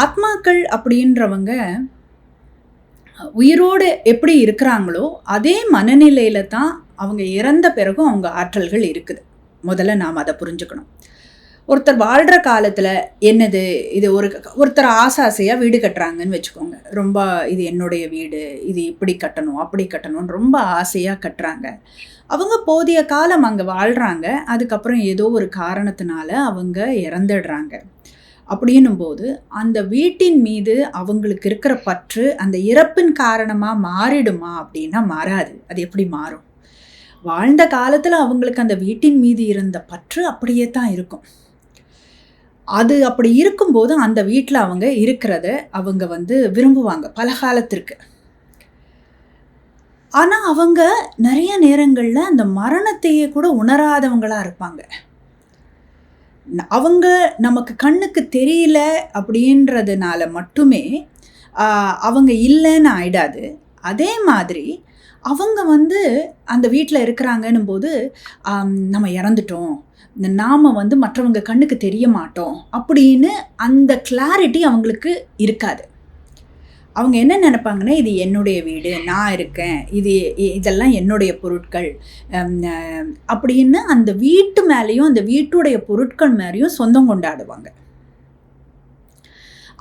ஆத்மாக்கள் அப்படின்றவங்க உயிரோடு எப்படி இருக்கிறாங்களோ அதே மனநிலையில தான் அவங்க இறந்த பிறகும் அவங்க ஆற்றல்கள் இருக்குது. முதல்ல நாம் அதை புரிஞ்சுக்கணும். ஒருத்தர் வாழ்கிற காலத்தில் என்னது இது, ஒருத்தர் ஆசையாக வீடு கட்டுறாங்கன்னு வச்சுக்கோங்க. ரொம்ப இது என்னுடைய வீடு, இது இப்படி கட்டணும் அப்படி கட்டணும்னு ரொம்ப ஆசையாக கட்டுறாங்க. அவங்க போதிய காலம் அங்கே வாழ்கிறாங்க. அதுக்கப்புறம் ஏதோ ஒரு காரணத்தினால அவங்க இறந்துடுறாங்க. அப்படின்னும் போது அந்த வீட்டின் மீது அவங்களுக்கு இருக்கிற பற்று அந்த இறப்பின் காரணமாக மாறிடுமா அப்படின்னா மாறாது. அது எப்படி மாறும்? வாழ்ந்த காலத்தில் அவங்களுக்கு அந்த வீட்டின் மீது இருந்த பற்று அப்படியே தான் இருக்கும். அது அப்படி இருக்கும்போது அந்த வீட்டில் அவங்க இருக்கிறத அவங்க விரும்புவாங்க பல காலத்திற்கு. ஆனால் அவங்க நிறைய நேரங்களில் அந்த மரணத்தையே கூட உணராதவங்களாக இருப்பாங்க. அவங்க நமக்கு கண்ணுக்கு தெரியல அப்படின்றதுனால மட்டுமே அவங்க இல்லைன்னு ஆயிடாது. அதே மாதிரி அவங்க அந்த வீட்டில் இருக்கிறாங்கன்னும் போது நம்ம இறந்துட்டோம், நாம் மற்றவங்க கண்ணுக்கு தெரிய மாட்டோம் அப்படின்னு அந்த கிளாரிட்டி அவங்களுக்கு இருக்காது. அவங்க என்ன நினைப்பாங்கன்னா, இது என்னுடைய வீடு, நான் இருக்கேன், இதெல்லாம் என்னுடைய பொருட்கள் அப்படின்னு அந்த வீட்டு மேலேயும் அந்த வீட்டுடைய பொருட்கள் மேலேயும் சொந்தம் கொண்டாடுவாங்க.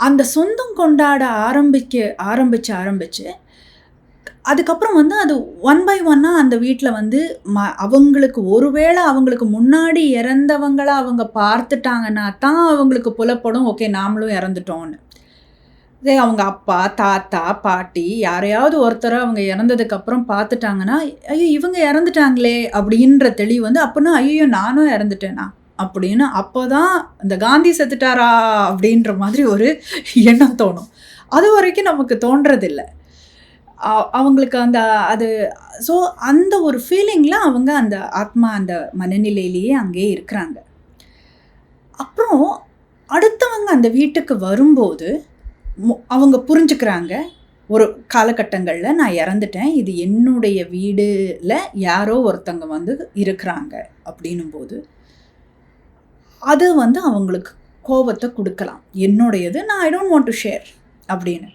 அந்த சொந்தம் கொண்டாட ஆரம்பிச்சு அதுக்கப்புறம் அது ஒன் பை ஒன்னாக அந்த வீட்டில் அவங்களுக்கு ஒருவேளை அவங்களுக்கு முன்னாடி இறந்தவங்கள அவங்க பார்த்துட்டாங்கன்னா தான் அவங்களுக்கு புலப்படும், ஓகே நாமளும் இறந்துட்டோன்னு. இதே அவங்க அப்பா, தாத்தா, பாட்டி யாரையாவது ஒருத்தரை அவங்க இறந்ததுக்கப்புறம் பார்த்துட்டாங்கன்னா, ஐயோ இவங்க இறந்துட்டாங்களே அப்படின்ற தெளிவு அப்படின்னா ஐயோ நானும் இறந்துட்டேனா அப்படின்னு அப்போ தான் இந்த காந்தி செத்துட்டாரா அப்படின்ற மாதிரி ஒரு எண்ணம் தோணும். அது வரைக்கும் நமக்கு தோன்றதில்லை. அவங்களுக்கு அது ஸோ அந்த ஒரு ஃபீலிங்கில் அவங்க அந்த ஆத்மா அந்த மனநிலையிலேயே அங்கேயே இருக்கிறாங்க. அப்புறம் அடுத்தவங்க அந்த வீட்டுக்கு வரும்போது அவங்க புரிஞ்சுக்கிறாங்க, ஒரு காலகட்டங்களில் நான் இறந்துட்டேன், இது என்னுடைய வீடில் யாரோ ஒருத்தங்க இருக்கிறாங்க அப்படின்னும்போது அது அவங்களுக்கு கோபத்தை கொடுக்கலாம். என்னுடையது, நான் I don't want to share அப்படின்னு.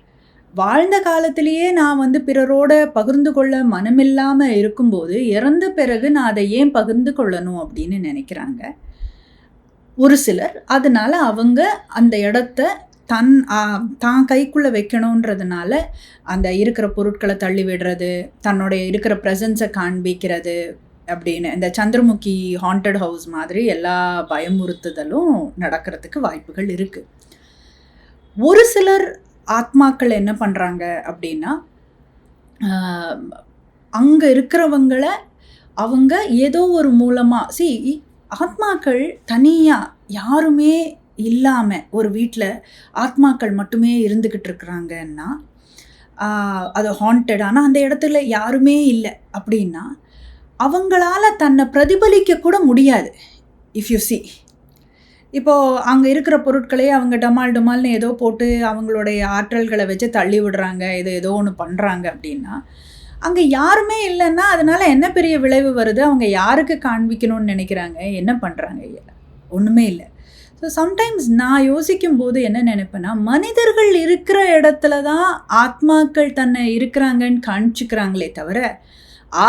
வாழ்ந்த காலத்திலேயே நான் பிறரோட பகிர்ந்து கொள்ள மனமில்லாமல் இருக்கும்போது இறந்த பிறகு நான் அதை ஏன் பகிர்ந்து கொள்ளணும் அப்படின்னு நினைக்கிறாங்க ஒரு சிலர். அதனால அவங்க அந்த இடத்த தான் கைக்குள்ளே வைக்கணுன்றதுனால அந்த இருக்கிற பொருட்களை தள்ளி விடுறது, தன்னுடைய இருக்கிற ப்ரெசன்ஸை காண்பிக்கிறது அப்படின்னு இந்த சந்திரமுகி ஹாண்டட் ஹவுஸ் மாதிரி எல்லா பயமுறுத்துதலும் நடக்கிறதுக்கு வாய்ப்புகள் இருக்குது. ஒரு சிலர் ஆத்மாக்கள் என்ன பண்ணுறாங்க அப்படின்னா, அங்கே இருக்கிறவங்கள அவங்க ஏதோ ஒரு மூலமாக ஆத்மாக்கள் தனியாக யாருமே இல்லாமல் ஒரு வீட்டில் ஆத்மாக்கள் மட்டுமே இருந்துக்கிட்டு இருக்கிறாங்கன்னா, அது ஹாண்டட், ஆனால் அந்த இடத்துல யாருமே இல்லை அப்படின்னா அவங்களால தன்னை பிரதிபலிக்க கூட முடியாது. இஃப் யூ சி, இப்போது அங்கே இருக்கிற பொருட்களே அவங்க டமால்னு ஏதோ போட்டு அவங்களுடைய ஆற்றல்களை வச்சு தள்ளி விடுறாங்க, ஏதோ ஒன்று பண்ணுறாங்க அப்படின்னா அங்கே யாருமே இல்லைன்னா அதனால் என்ன பெரிய விளைவு வருது? அவங்க யாருக்கு காண்பிக்கணும்னு நினைக்கிறாங்க? என்ன பண்ணுறாங்க? ஒன்றுமே இல்லை. ஸோ சம்டைம்ஸ் நான் யோசிக்கும் போது என்ன நினைப்பேன்னா, மனிதர்கள் இருக்கிற இடத்துல தான் ஆத்மாக்கள் தன்னை இருக்கிறாங்கன்னு காமிச்சிக்கிறாங்களே தவிர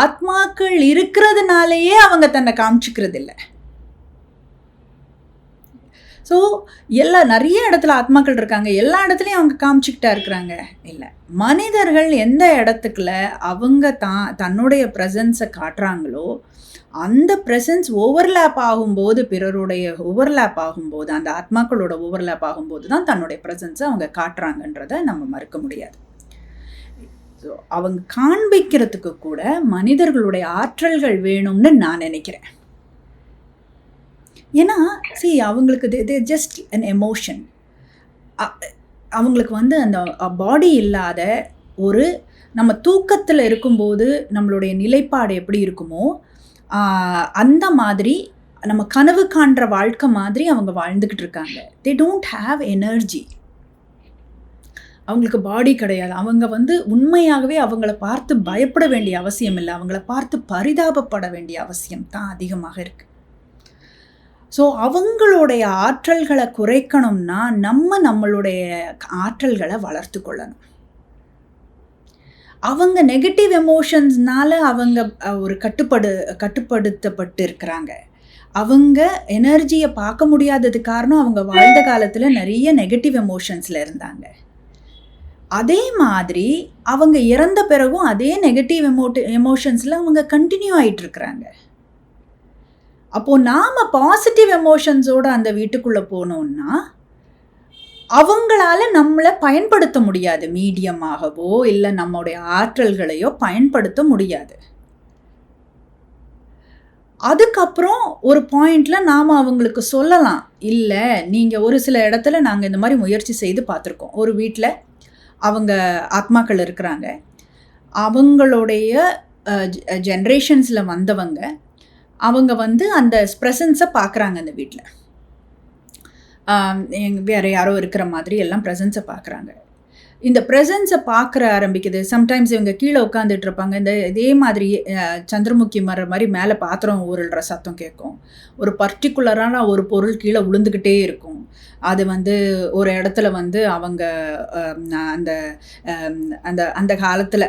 ஆத்மாக்கள் இருக்கிறதுனாலேயே அவங்க தன்னை காமிச்சிக்கிறது இல்லை. ஸோ நிறைய இடத்துல ஆத்மாக்கள் இருக்காங்க, எல்லா இடத்துலையும் அவங்க காமிச்சிக்கிட்டா இருக்கிறாங்க இல்லை. மனிதர்கள் எந்த இடத்துக்குள்ள அவங்க தன்னுடைய ப்ரெசன்ஸை காட்டுறாங்களோ அந்த ப்ரெசன்ஸ் ஓவர்லேப் ஆகும்போது, பிறருடைய ஓவர்லேப் ஆகும்போது, அந்த ஆத்மாக்களோட ஓவர்லேப் ஆகும்போது தான் தன்னுடைய ப்ரெசன்ஸை அவங்க காட்டுறாங்கன்றதை நம்ம மறுக்க முடியாது. ஸோ அவங்க காண்பிக்கிறதுக்கு கூட மனிதர்களுடைய ஆற்றல்கள் வேணும்னு நான் நினைக்கிறேன். ஏன்னா அவங்களுக்கு தே ஜஸ்ட் அன் எமோஷன். அவங்களுக்கு அந்த பாடி இல்லாத ஒரு நம்ம தூக்கத்தில் இருக்கும்போது நம்மளுடைய நிலைப்பாடு எப்படி இருக்குமோ அந்த மாதிரி நம்ம கனவு காண்ற வாழ்க்கை மாதிரி அவங்க வாழ்ந்துக்கிட்டு இருக்காங்க. They don't have energy. அவங்களுக்கு பாடி கிடையாது. அவங்க உண்மையாகவே அவங்கள பார்த்து பயப்பட வேண்டிய அவசியம் இல்லை, அவங்கள பார்த்து பரிதாபப்பட வேண்டிய அவசியம் தான் அதிகமாக இருக்குது. ஸோ அவங்களுடைய ஆற்றல்களை குறைக்கணும்னா நம்மளுடைய ஆற்றல்களை வளர்த்து கொள்ளணும். அவங்க நெகட்டிவ் எமோஷன்ஸ்னால அவங்க ஒரு கட்டுப்படுத்தப்பட்டு இருக்கிறாங்க. அவங்க எனர்ஜியை பார்க்க முடியாதது காரணம் அவங்க வாழ்ந்த காலத்தில் நிறைய நெகட்டிவ் எமோஷன்ஸில் இருந்தாங்க. அதே மாதிரி அவங்க இறந்த பிறகும் அதே நெகட்டிவ் எமோஷன்ஸில் அவங்க கண்டினியூ ஆகிட்டுருக்குறாங்க. அப்போது நாம் பாசிட்டிவ் எமோஷன்ஸோடு அந்த வீட்டுக்குள்ளே போனோம்னா அவங்களால நம்மளை பயன்படுத்த முடியாது. மீடியமாகவோ இல்லை நம்முடைய ஆற்றல்களையோ பயன்படுத்த முடியாது. அதுக்கப்புறம் ஒரு பாயிண்டில் நாம் அவங்களுக்கு சொல்லலாம், இல்லை நீங்கள் ஒரு சில இடத்துல நாங்கள் இந்த மாதிரி முயற்சி செய்து பார்த்துருக்கோம். ஒரு வீட்டில் அவங்க ஆத்மாக்கள் இருக்கிறாங்க. அவங்களுடைய ஜென்ரேஷன்ஸில் வந்தவங்க அவங்க அந்த ப்ரெசன்ஸை பார்க்குறாங்க. அந்த வீட்டில் வேறு யாரோ இருக்கிற மாதிரி எல்லாம் ப்ரெசன்ஸை பார்க்குறாங்க. இந்த ப்ரெசன்ஸை பார்க்குற ஆரம்பிக்குது. சம்டைம்ஸ் இவங்க கீழே உட்காந்துட்டு இருப்பாங்க. இதே மாதிரி சந்திரமுகி மர மாதிரி மேலே பாத்திரம் ஊருள்ற சத்தம் கேட்கும். ஒரு பர்டிகுலரான ஒரு பொருள் கீழே விழுந்துக்கிட்டே இருக்கும். அது ஒரு இடத்துல அவங்க அந்த அந்த அந்த காலத்தில்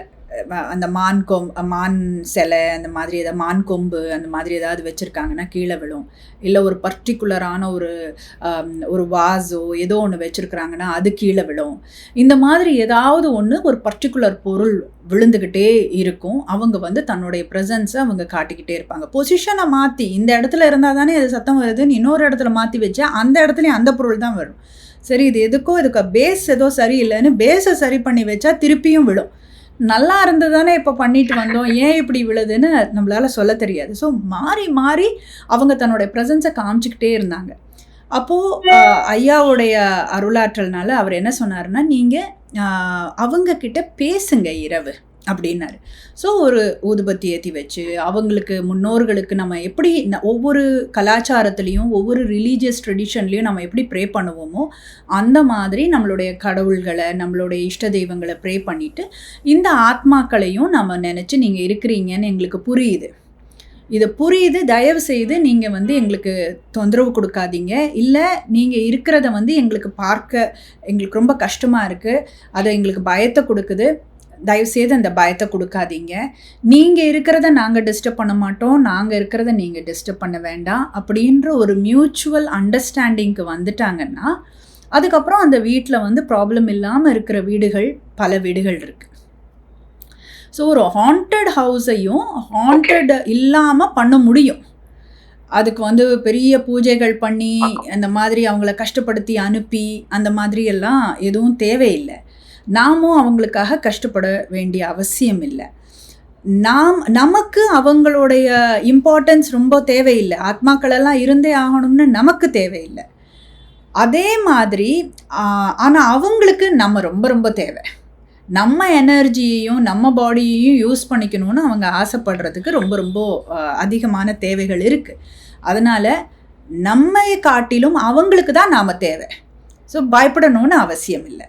அந்த மான் சிலை அந்த மாதிரி ஏதாவது மான் கொம்பு அந்த மாதிரி ஏதாவது வச்சுருக்காங்கன்னா கீழே விழும். இல்லை ஒரு பர்டிகுலரான ஒரு வாஸோ ஏதோ ஒன்று வச்சுருக்குறாங்கன்னா அது கீழே விழும். இந்த மாதிரி ஏதாவது ஒன்று ஒரு பர்டிகுலர் பொருள் விழுந்துக்கிட்டே இருக்கும். அவங்க தன்னுடைய ப்ரெசன்ஸை அவங்க காட்டிக்கிட்டே இருப்பாங்க. பொசிஷனை மாற்றி இந்த இடத்துல இருந்தால் தானே அது சத்தம் வருதுன்னு இன்னொரு இடத்துல மாற்றி வச்சா அந்த இடத்துலையும் அந்த பொருள் தான் வரும். சரி, இது இதுக்கு பேஸ் ஏதோ சரியில்லைன்னு பேஸை சரி பண்ணி வச்சா திருப்பியும் விழும். நல்லா இருந்தது தானே இப்போ பண்ணிட்டு வந்தோம், ஏன் இப்படி விழுதுன்னு நம்மளால் சொல்ல தெரியாது. ஸோ மாறி மாறி அவங்க தன்னுடைய ப்ரெசன்ஸை காமிச்சிக்கிட்டே இருந்தாங்க. அப்போது ஐயாவுடைய அருளாற்றல்னால அவர் என்ன சொன்னார்னா, நீங்கள் அவங்கக்கிட்ட பேசுங்க இரவு அப்படின்னாரு. ஸோ ஒரு ஊதுபத்தி ஏற்றி வச்சு அவங்களுக்கு முன்னோர்களுக்கு நம்ம எப்படி ஒவ்வொரு கலாச்சாரத்துலேயும் ஒவ்வொரு ரிலீஜியஸ் ட்ரெடிஷன்லேயும் நம்ம எப்படி ப்ரே பண்ணுவோமோ அந்த மாதிரி நம்மளுடைய கடவுள்களை நம்மளுடைய இஷ்ட தெய்வங்களை ப்ரே பண்ணிவிட்டு இந்த ஆத்மாக்களையும் நம்ம நினச்சி நீங்கள் இருக்கிறீங்கன்னு எங்களுக்கு புரியுது, இது புரியுது, தயவு செய்து நீங்கள் எங்களுக்கு தொந்தரவு கொடுக்காதீங்க, இல்லை நீங்கள் இருக்கிறத எங்களுக்கு பார்க்க எங்களுக்கு ரொம்ப கஷ்டமாக இருக்குது, அதை எங்களுக்கு பயத்தை கொடுக்குது, தயவுசெய்து அந்த பயத்தை கொடுக்காதீங்க, நீங்கள் இருக்கிறத நாங்கள் டிஸ்டர்ப் பண்ண மாட்டோம், நாங்கள் இருக்கிறத நீங்கள் டிஸ்டர்ப் பண்ண வேண்டாம் அப்படின்ற ஒரு மியூச்சுவல் அண்டர்ஸ்டாண்டிங்க்கு வந்துட்டாங்கன்னா அதுக்கப்புறம் அந்த வீட்டில் ப்ராப்ளம் இல்லாமல் இருக்கிற வீடுகள் பல வீடுகள் இருக்குது. ஸோ ஒரு ஹாண்டட் ஹவுஸையும் ஹாண்டட் இல்லாமல் பண்ண முடியும். அதுக்கு பெரிய பூஜைகள் பண்ணி அந்த மாதிரி அவங்கள கஷ்டப்படுத்தி அனுப்பி அந்த மாதிரி எல்லாம் எதுவும் தேவையில்லை. நாமும் அவங்களுக்காக கஷ்டப்பட வேண்டிய அவசியம் இல்லை. நமக்கு அவங்களுடைய இம்பார்ட்டன்ஸ் ரொம்ப தேவையில்லை. ஆத்மாக்களெல்லாம் இருந்தே ஆகணும்னு நமக்கு தேவையில்லை. அதே மாதிரி ஆனால் அவங்களுக்கு நம்ம ரொம்ப ரொம்ப தேவை. நம்ம எனர்ஜியையும் நம்ம பாடியையும் யூஸ் பண்ணிக்கணும்னு அவங்க ஆசைப்படுறதுக்கு ரொம்ப ரொம்ப அதிகமான தேவைகள் இருக்குது. அதனால் நம்மை காட்டிலும் அவங்களுக்கு தான் நாம் தேவை. ஸோ பயப்படணும்னு அவசியம் இல்லை.